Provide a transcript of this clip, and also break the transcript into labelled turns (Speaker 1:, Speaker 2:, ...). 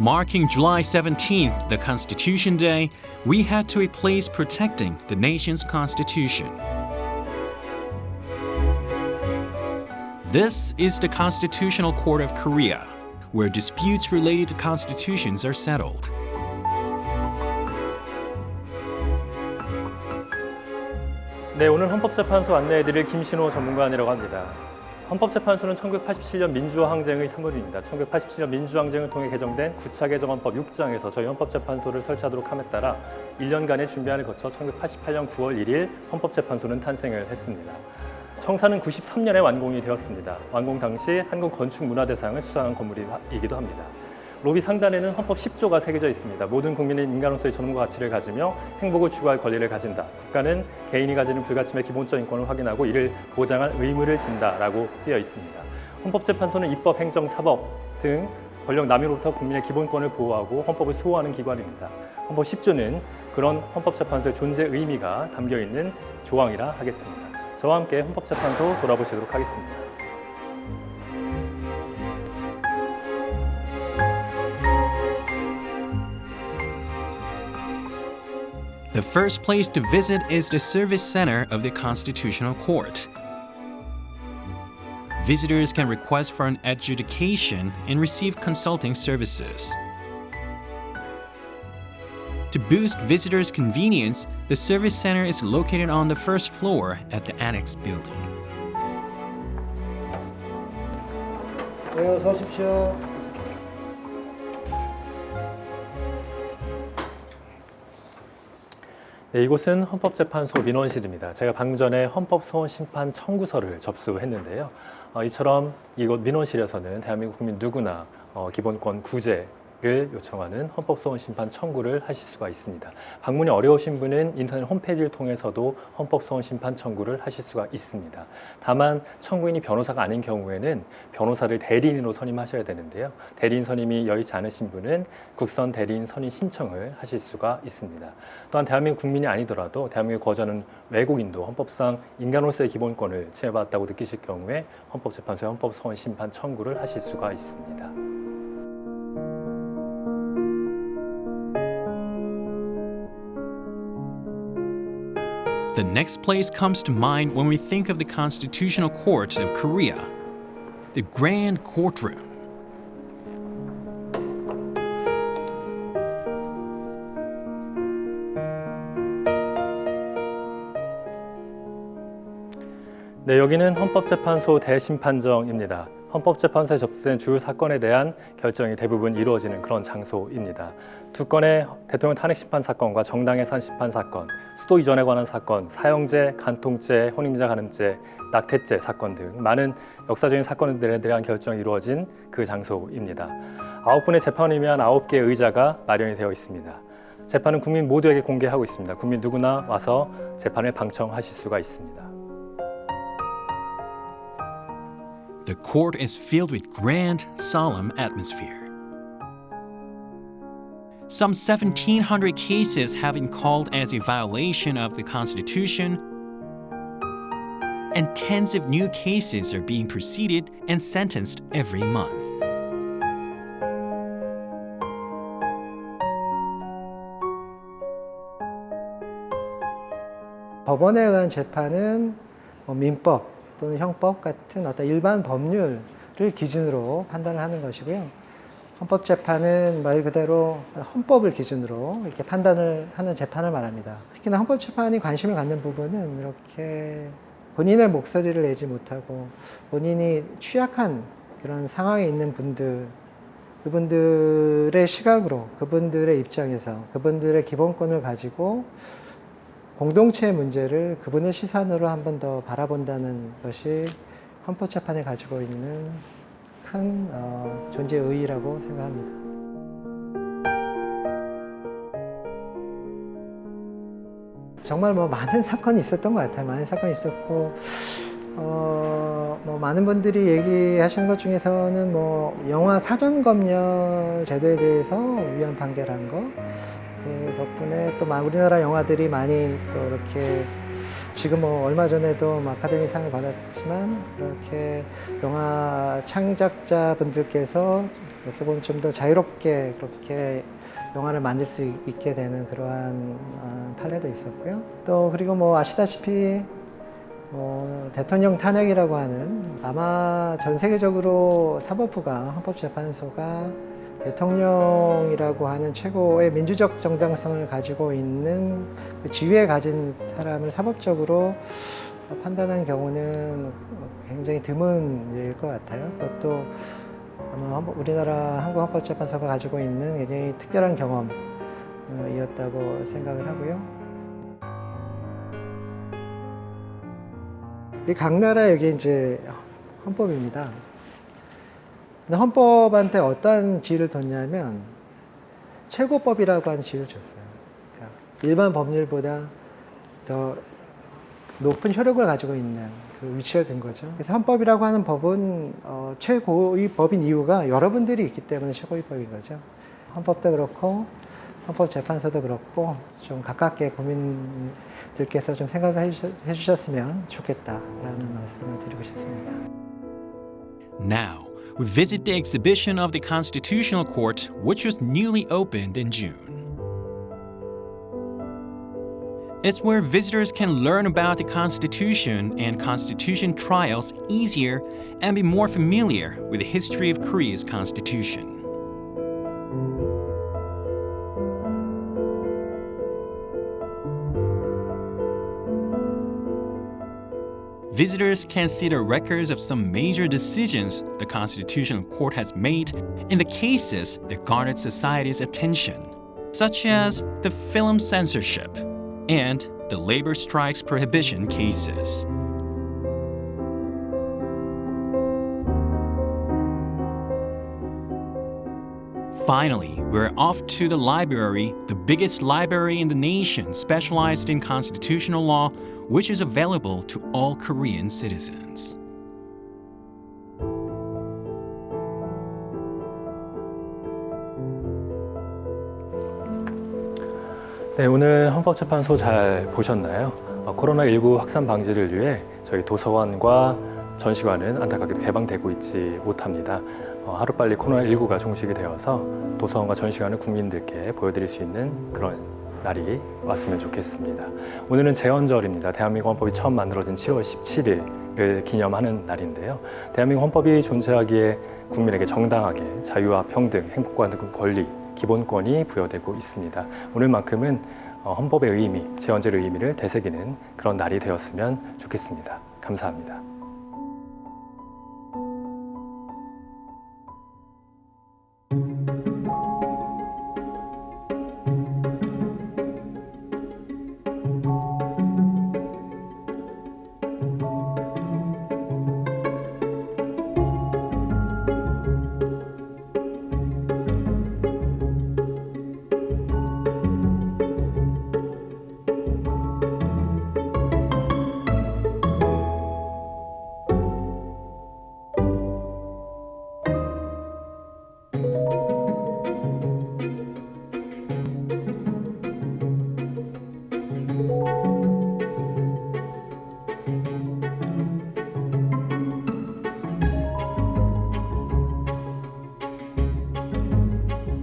Speaker 1: Marking July 17th, the Constitution Day, we had to replace protecting the nation's constitution. This is the Constitutional Court of Korea, where disputes related to constitutions are settled.
Speaker 2: 네, 오늘 헌법재판소 안내해드릴 김신호 전문가이라고 합니다. 헌법재판소는 1987년 민주화 항쟁의 산물입니다. 1987년 민주화 항쟁을 통해 개정된 구차개정헌법 6장에서 저희 헌법재판소를 설치하도록 함에 따라 1년간의 준비안을 거쳐 1988년 9월 1일 헌법재판소는 탄생을 했습니다. 청사는 93년에 완공이 되었습니다. 완공 당시 한국건축문화대상을 수상한 건물이기도 합니다. 로비 상단에는 헌법 10조가 새겨져 있습니다. 모든 국민은 인간으로서의 존엄과 가치를 가지며 행복을 추구할 권리를 가진다. 국가는 개인이 가지는 불가침의 기본적 인권을 확인하고 이를 보장할 의무를 진다라고 쓰여 있습니다. 헌법재판소는 입법, 행정, 사법 등 권력 남용으로부터 국민의 기본권을 보호하고 헌법을 수호하는 기관입니다. 헌법 10조는 그런 헌법재판소의 존재 의미가 담겨 있는 조항이라 하겠습니다. 저와 함께 헌법재판소 돌아보시도록 하겠습니다.
Speaker 1: The first place to visit is the Service Center of the Constitutional Court. Visitors can request for an adjudication and receive consulting services. To boost visitors' convenience, the Service Center is located on the first floor at the Annex building.
Speaker 3: 어서 오십시오.
Speaker 2: 네, 이곳은 헌법재판소 민원실입니다. 제가 방금 전에 헌법소원심판 청구서를 접수했는데요. 이처럼 이곳 민원실에서는 대한민국 국민 누구나 기본권 구제를 요청하는 헌법소원심판 청구를 하실 수가 있습니다. 방문이 어려우신 분은 인터넷 홈페이지를 통해서도 헌법소원심판 청구를 하실 수가 있습니다. 다만 청구인이 변호사가 아닌 경우에는 변호사를 대리인으로 선임하셔야 되는데요. 대리인 선임이 여의치 않으신 분은 국선 대리인 선임 신청을 하실 수가 있습니다. 또한 대한민국 국민이 아니더라도 대한민국에 거주하는 외국인도 헌법상 인간으로서의 기본권을 침해받았다고 느끼실 경우에 헌법재판소에 헌법소원심판 청구를 하실 수가 있습니다.
Speaker 1: The next place comes to mind when we think of the Constitutional Court of Korea, the Grand Courtroom.
Speaker 2: 네, 여기는 헌법재판소 대심판정입니다. 헌법재판소에 접수된 주요 사건에 대한 결정이 대부분 이루어지는 그런 장소입니다. 두 건의 대통령 탄핵심판 사건과 정당해산 심판 사건, 수도 이전에 관한 사건, 사형제, 간통죄, 혼인자 간음죄, 낙태죄 사건 등 많은 역사적인 사건들에 대한 결정이 이루어진 그 장소입니다. 9분의 재판을 위한 9개의 의자가 마련이 되어 있습니다. 재판은 국민 모두에게 공개하고 있습니다. 국민 누구나 와서 재판을 방청하실 수가 있습니다.
Speaker 1: The court is filled with grand, solemn atmosphere. Some 1,700 cases have been called as a violation of the Constitution, and tens of new cases are being proceeded and sentenced every month.
Speaker 3: 법원에 의한 재판은 민법 또는 형법 같은 어떤 일반 법률을 기준으로 판단을 하는 것이고요. 헌법재판은 말 그대로 헌법을 기준으로 이렇게 판단을 하는 재판을 말합니다. 특히나 헌법재판이 관심을 갖는 부분은 이렇게 본인의 목소리를 내지 못하고 본인이 취약한 그런 상황에 있는 분들, 그분들의 시각으로, 그분들의 입장에서, 그분들의 기본권을 가지고 공동체의 문제를 그분의 시선으로 한 번 더 바라본다는 것이 헌법재판이 가지고 있는 큰 존재의 의의라고 생각합니다. 정말 많은 사건이 있었던 것 같아요. 많은 사건이 있었고 많은 분들이 얘기하시는 것 중에서는 영화 사전검열 제도에 대해서 위헌 판결한 거, 그 덕분에 또 우리나라 영화들이 많이 또 이렇게 지금 뭐 얼마 전에도 뭐 아카데미상을 받았지만 그렇게 영화 창작자분들께서 어떻게 보면 좀 더 자유롭게 그렇게 영화를 만들 수 있게 되는 그러한 판례도 있었고요. 또 그리고 뭐 아시다시피 대통령 탄핵이라고 하는 아마 전 세계적으로 사법부가 헌법재판소가 대통령이라고 하는 최고의 민주적 정당성을 가지고 있는 그 지위에 가진 사람을 사법적으로 판단한 경우는 굉장히 드문 일일 것 같아요. 그것도 아마 우리나라 한국헌법재판소가 가지고 있는 굉장히 특별한 경험이었다고 생각을 하고요. 이 각 나라 여기 이제 헌법입니다. 근데 헌법한테 어떤 지위를 뒀냐면 최고법이라고 하는 지위를 줬어요. 그러니까 일반 법률보다 더 높은 효력을 가지고 있는 그 위치를 둔 거죠. 그래서 헌법이라고 하는 법은 최고의 법인 이유가 여러분들이 있기 때문에 최고의 법인 거죠. 헌법도 그렇고 헌법재판소도 그렇고 좀 가깝게 국민들께서 좀 생각을 해주셨으면 좋겠다라는 말씀을 드리고 싶습니다.
Speaker 1: Now, we visit the exhibition of the Constitutional Court, which was newly opened in June. It's where visitors can learn about the Constitution and Constitution trials easier and be more familiar with the history of Korea's Constitution. Visitors can see the records of some major decisions the Constitutional Court has made in the cases that garnered society's attention, such as the film censorship and the labor strikes prohibition cases. Finally, we're off to the library, the biggest library in the nation specialized in constitutional law, which is available to all Korean citizens.
Speaker 2: 네, 오늘 헌법재판소 잘 보셨나요? 코로나19 확산 방지를 위해 저희 도서관과 전시관은 안타깝게도 개방되고 있지 못합니다. 하루빨리 코로나19가 종식이 되어서 도서관과 전시관을 국민들께 보여드릴 수 있는 그런 날이 왔으면 좋겠습니다. 오늘은 제헌절입니다. 대한민국 헌법이 처음 만들어진 7월 17일을 기념하는 날인데요. 대한민국 헌법이 존재하기에 국민에게 정당하게 자유와 평등, 행복과 같은 권리, 기본권이 부여되고 있습니다. 오늘만큼은 헌법의 의미, 제헌절의 의미를 되새기는 그런 날이 되었으면 좋겠습니다. 감사합니다.